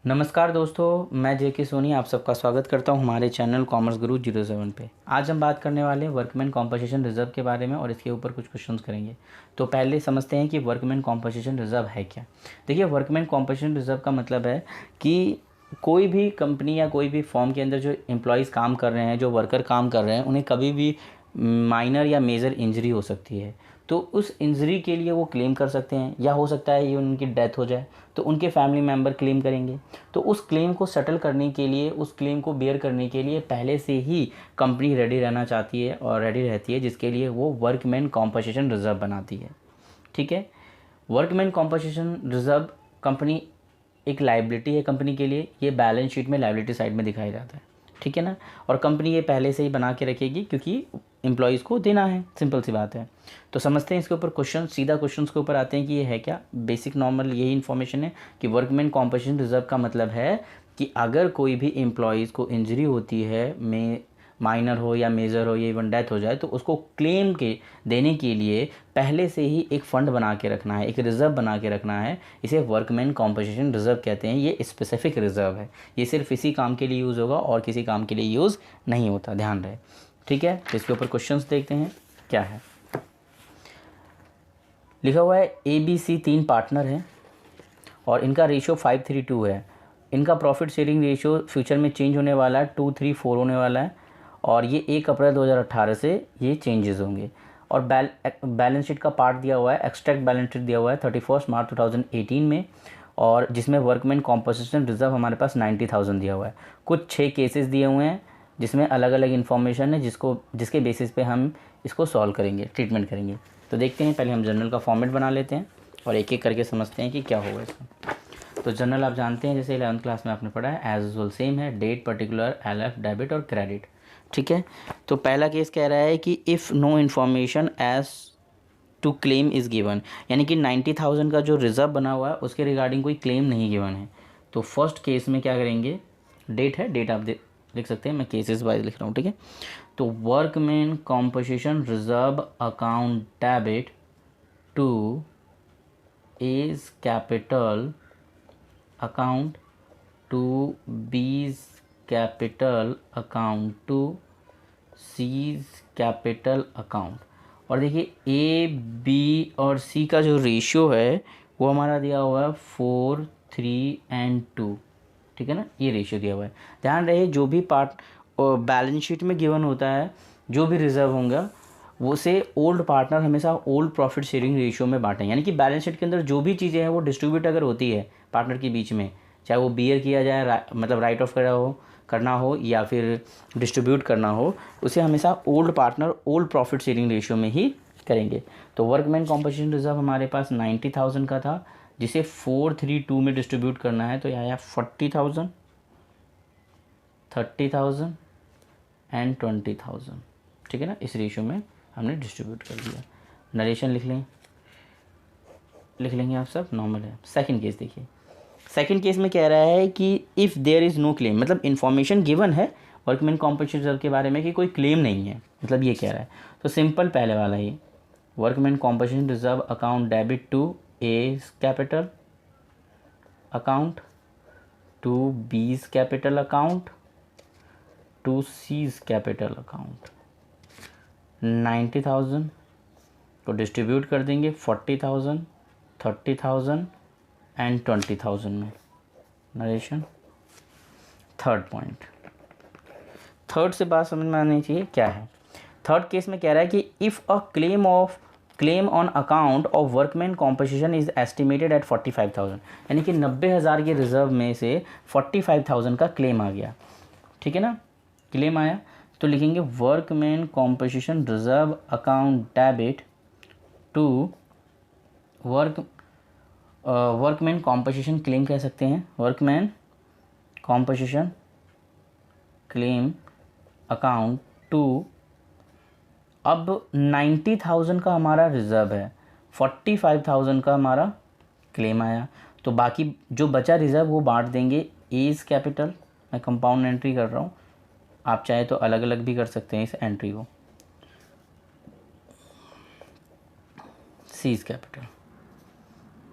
नमस्कार दोस्तों, मैं जेके सोनी आप सबका स्वागत करता हूं हमारे चैनल कॉमर्स गुरु 07 पे। आज हम बात करने वाले हैं वर्कमैन कॉम्पोजिशन रिजर्व के बारे में और इसके ऊपर कुछ क्वेश्चंस करेंगे। तो पहले समझते हैं कि वर्कमैन कॉम्पोजिशन रिजर्व है क्या। देखिए, वर्कमैन कॉम्पोजिशन रिजर्व का मतलब है कि कोई भी कंपनी या कोई भी फॉर्म के अंदर जो एम्प्लॉयज़ काम कर रहे हैं, जो वर्कर काम कर रहे हैं, उन्हें कभी भी माइनर या मेजर इंजरी हो सकती है। तो उस इंजरी के लिए वो क्लेम कर सकते हैं, या हो सकता है ये उनकी डेथ हो जाए तो उनके फैमिली मेम्बर क्लेम करेंगे। तो उस क्लेम को सेटल करने के लिए, उस क्लेम को बेयर करने के लिए पहले से ही कंपनी रेडी रहना चाहती है और रेडी रहती है, जिसके लिए वो वर्कमैन कॉम्पनसेशन रिजर्व बनाती है। ठीक है। वर्कमैन कॉम्पनसेशन रिजर्व कंपनी एक लाइबिलिटी है कंपनी के लिए। ये बैलेंस शीट में लाइबिलिटी साइड में दिखाया जाता है। ठीक है ना। और कंपनी ये पहले से ही बना के रखेगी क्योंकि एम्प्लॉयज़ को देना है, सिंपल सी बात है। तो समझते हैं इसके ऊपर क्वेश्चन, सीधा क्वेश्चन के ऊपर आते हैं कि ये है क्या। बेसिक नॉर्मल यही इन्फॉर्मेशन है कि वर्कमैन कॉम्पनसेशन रिजर्व का मतलब है कि अगर कोई भी एम्प्लॉयज़ को इंजरी होती है, में माइनर हो या मेजर हो या इवन डेथ हो जाए, तो उसको क्लेम के देने के लिए पहले से ही एक फ़ंड बना के रखना है, एक रिज़र्व बना के रखना है। इसे वर्कमैन कॉम्पनसेशन रिज़र्व कहते हैं। ये स्पेसिफिक रिज़र्व है, ये सिर्फ इसी काम के लिए यूज़ होगा और किसी काम के लिए यूज़ नहीं होता, ध्यान रहे। ठीक है। तो इसके ऊपर क्वेश्चंस देखते हैं क्या है। लिखा हुआ है ABC 3 पार्टनर हैं और इनका रेशियो 5:3:2 है। इनका प्रॉफिट शेयरिंग रेशियो फ्यूचर में चेंज होने वाला है, 2:3:4 होने वाला है और ये 1 अप्रैल 2018 से ये चेंजेस होंगे। और बैलेंस शीट का पार्ट दिया हुआ है, एक्सट्रैक्ट बैलेंस शीट दिया हुआ है 31 मार्च 2018 में, और जिसमें वर्कमैन कॉम्पोजिशन रिजर्व हमारे पास 90,000 दिया हुआ है। कुछ 6 केसेस दिए हुए हैं जिसमें अलग अलग इन्फॉर्मेशन है, जिसके बेसिस पे हम इसको सॉल्व करेंगे, ट्रीटमेंट करेंगे। तो देखते हैं, पहले हम जर्नल का फॉर्मेट बना लेते हैं और एक एक करके समझते हैं कि क्या होगा इसका। तो जर्नल आप जानते हैं, जैसे 11th क्लास में आपने पढ़ा है, एज यूजुअल सेम है, डेट, पर्टिकुलर, LF, डेबिट और क्रेडिट। ठीक है। तो पहला केस कह रहा है कि if no information as to claim is given, यानी कि 90,000 का जो रिजर्व बना हुआ है उसके रिगार्डिंग कोई क्लेम नहीं गिवन है। तो फर्स्ट केस में क्या करेंगे, डेट है, डेट आप लिख सकते हैं, मैं केसेस वाइज लिख रहा हूँ। ठीक है। तो workman composition reserve account debit to A's capital account to B's capital account to C's capital account. और देखिए A, B और C का जो रेशियो है वो हमारा दिया हुआ है 4, 3 एंड 2। ठीक है ना, ये रेशियो दिया हुआ है। ध्यान रहे, जो भी पार्ट बैलेंस शीट में गिवन होता है, जो भी रिजर्व होंगे वो से ओल्ड पार्टनर हमेशा ओल्ड प्रॉफिट शेयरिंग रेशियो में बांटें। यानी कि बैलेंस शीट के अंदर जो भी चीज़ें हैं वो डिस्ट्रीब्यूट अगर होती है पार्टनर के बीच में, चाहे वो बियर किया जाए, मतलब राइट ऑफ करना हो या फिर डिस्ट्रीब्यूट करना हो, उसे हमेशा old partner old profit sharing ratio में ही करेंगे। तो वर्कमैन कॉम्पोजिशन रिजर्व हमारे पास 90,000 का था, जिसे 4:3:2 में डिस्ट्रीब्यूट करना है। तो यह आया 40,000, 30,000 एंड 20,000। ठीक है ना, इस रेशियो में हमने डिस्ट्रीब्यूट कर दिया। नरेशन लिख लेंगे आप सब, नॉर्मल है। सेकंड केस देखिए, सेकंड केस में कह रहा है कि if there is no claim, मतलब इन्फॉर्मेशन गिवन है वर्कमैन कॉम्पोजिशन रिजर्व के बारे में कि कोई क्लेम नहीं है, मतलब ये कह रहा है। तो सिंपल पहले वाला ये, workman composition reserve account debit to A's capital account to B's capital account to C's capital account. 90,000 को डिस्ट्रीब्यूट कर देंगे 40,000, 30,000 एंड 20,000 में। नरेशन थर्ड पॉइंट, थर्ड से बात समझ में आनी चाहिए क्या है। थर्ड केस में कह रहा है कि if a claim on account of workman composition is estimated at 45,000, यानी कि 90,000 के रिजर्व में से 45,000 का क्लेम आ गया। ठीक है ना, क्लेम आया तो लिखेंगे workman composition reserve account debit to workman composition claim कह सकते हैं, workman composition claim account to, अब 90,000 का हमारा रिजर्व है, 45,000 का हमारा क्लेम आया, तो बाकी जो बचा रिजर्व वो बांट देंगे एज कैपिटल, मैं कंपाउंड एंट्री कर रहा हूँ, आप चाहे तो अलग अलग भी कर सकते हैं इस एंट्री को, सीज कैपिटल।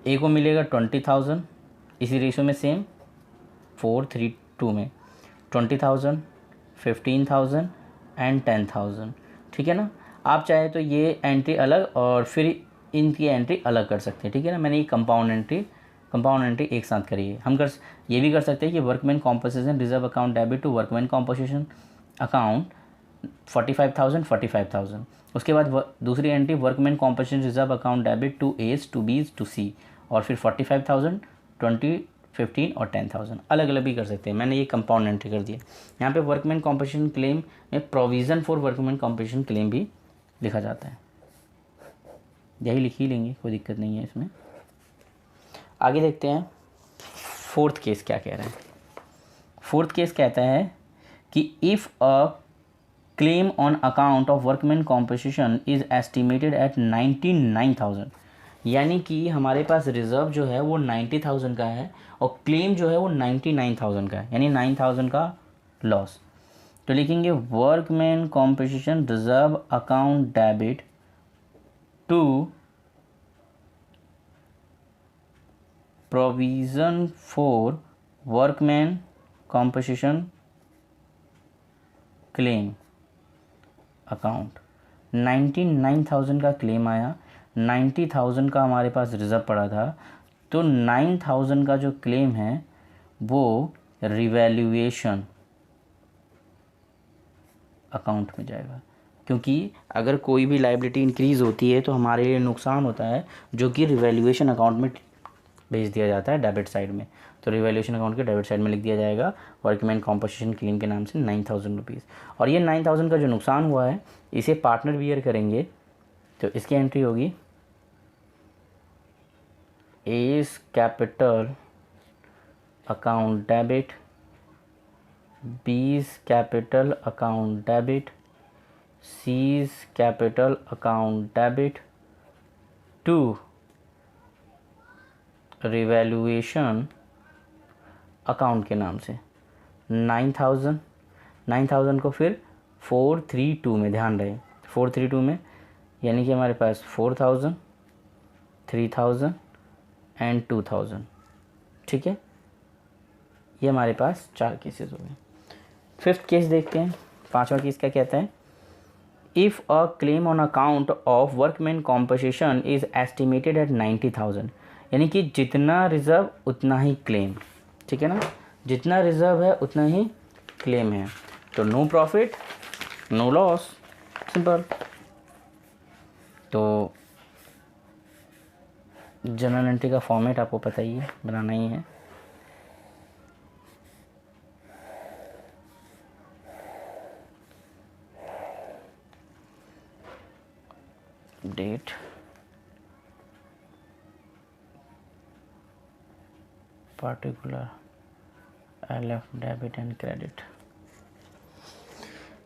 ए को मिलेगा 20,000 इसी रेशो में सेम, 432 में 20,000, 15,000 एंड 10,000, ठीक है ना। आप चाहे तो ये एंट्री अलग और फिर इनकी एंट्री अलग कर सकते हैं, ठीक है ना। मैंने ये कंपाउंड एंट्री एक साथ करी है। हम ये भी कर सकते हैं कि workman composition reserve account debit to workman composition account 45,000। उसके बाद दूसरी entry workman composition reserve account debit to A's, to B's, to C, और फिर 45,000, 20, 15 और 10,000 अलग अलग भी कर सकते हैं। मैंने ये कंपाउंड एंट्री कर दिया। यहाँ पे वर्कमैन कॉम्पोजिशन क्लेम में provision for workman composition claim भी लिखा जाता है। यही लिख ही लेंगे, कोई दिक्कत नहीं है इसमें। आगे देखते हैं फोर्थ केस क्या कह रहा है। फोर्थ केस कहता है कि if a claim on account of workman composition is estimated at 99,000, यानी कि हमारे पास रिज़र्व जो है वो 90,000 का है और क्लेम जो है वो 99,000 का है, यानी 9,000 का लॉस। तो लिखेंगे workman composition reserve account debit to provision for workman composition claim account. 99,000 का क्लेम आया, 90,000 का हमारे पास रिजर्व पड़ा था, तो 9,000 का जो क्लेम है वो रिवैल्यूएशन अकाउंट में जाएगा, क्योंकि अगर कोई भी लायबिलिटी इंक्रीज़ होती है तो हमारे लिए नुकसान होता है, जो कि रिवैल्यूएशन अकाउंट में भेज दिया जाता है डेबिट साइड में। तो रिवैल्यूएशन अकाउंट के डेबिट साइड में लिख दिया जाएगा वर्कमैन कॉम्पोजिशन क्लेम के नाम से 9,000 रुपीज़। और ये 9,000 का जो नुकसान हुआ है इसे पार्टनर बियर करेंगे, तो इसकी एंट्री होगी A's capital account debit, B's capital account debit, C's capital account debit to revaluation account के नाम से 9,000 को फिर 432 में, ध्यान रहे 432 में, यानी कि हमारे पास 4,000, 3,000 एंड 2,000, ठीक है। ये हमारे पास 4 केसेस हो गए। फिफ्थ केस देखते हैं। पांचवा केस क्या कहता है, if a claim on account of workman composition is estimated at 90,000, यानी कि जितना रिज़र्व उतना ही क्लेम, ठीक है ना। जितना रिज़र्व है उतना ही क्लेम है, तो no profit no loss, simple. तो जनरल एंट्री का फॉर्मेट आपको पता ही है, बनाना ही है। Date, particular, LF debit and credit.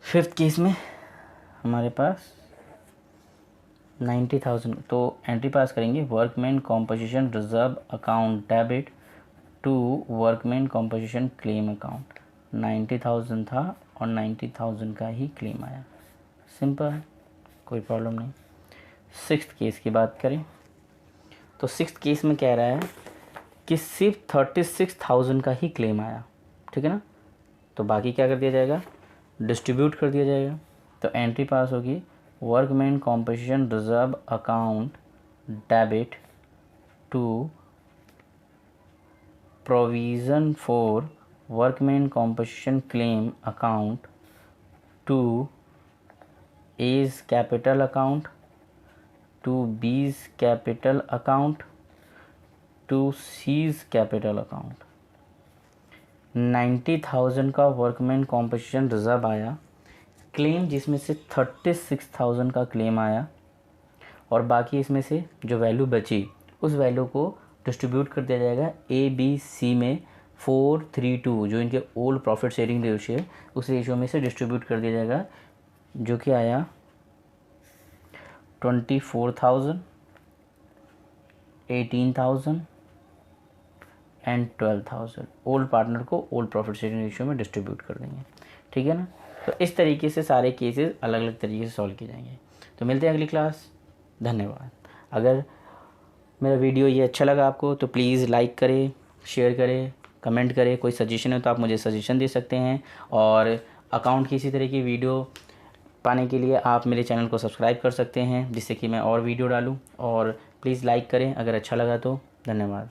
Fifth case में हमारे पास 90,000, तो एंट्री पास करेंगे workman composition reserve account debit to workman composition claim account. 90,000 था और 90,000 का ही क्लेम आया, सिंपल, कोई प्रॉब्लम नहीं। सिक्स्थ केस की बात करें तो सिक्स्थ केस में कह रहा है कि सिर्फ 36,000 का ही क्लेम आया, ठीक है ना। तो बाकी क्या कर दिया जाएगा, डिस्ट्रीब्यूट कर दिया जाएगा। तो एंट्री पास होगी workman composition reserve account debit to provision for workman composition claim account to A's capital account, to B's capital account, to C's capital account. 90,000 का वर्कमैन कॉम्पोजिशन रिजर्व आया, क्लेम जिसमें से 36,000 का क्लेम आया, और बाकी इसमें से जो वैल्यू बची उस वैल्यू को डिस्ट्रीब्यूट कर दिया जाएगा ABC में 432, जो इनके ओल्ड प्रॉफिट शेयरिंग रेशियो है उस रेशियो में से डिस्ट्रीब्यूट कर दिया जाएगा, जो कि आया 24,000, 18,000 एंड 12,000। ओल्ड पार्टनर को ओल्ड प्रॉफिट शेयरिंग रेशियो में डिस्ट्रीब्यूट कर देंगे, ठीक है ना। तो इस तरीके से सारे केसेस अलग अलग तरीके से सॉल्व किए जाएंगे। तो मिलते हैं अगली क्लास, धन्यवाद। अगर मेरा वीडियो ये अच्छा लगा आपको तो प्लीज़ लाइक करें, शेयर करें, कमेंट करें। कोई सजेशन है तो आप मुझे सजेशन दे सकते हैं। और अकाउंट की इसी तरह की वीडियो पाने के लिए आप मेरे चैनल को सब्सक्राइब कर सकते हैं, जिससे कि मैं और वीडियो डालूँ। और प्लीज़ लाइक करें अगर अच्छा लगा तो। धन्यवाद।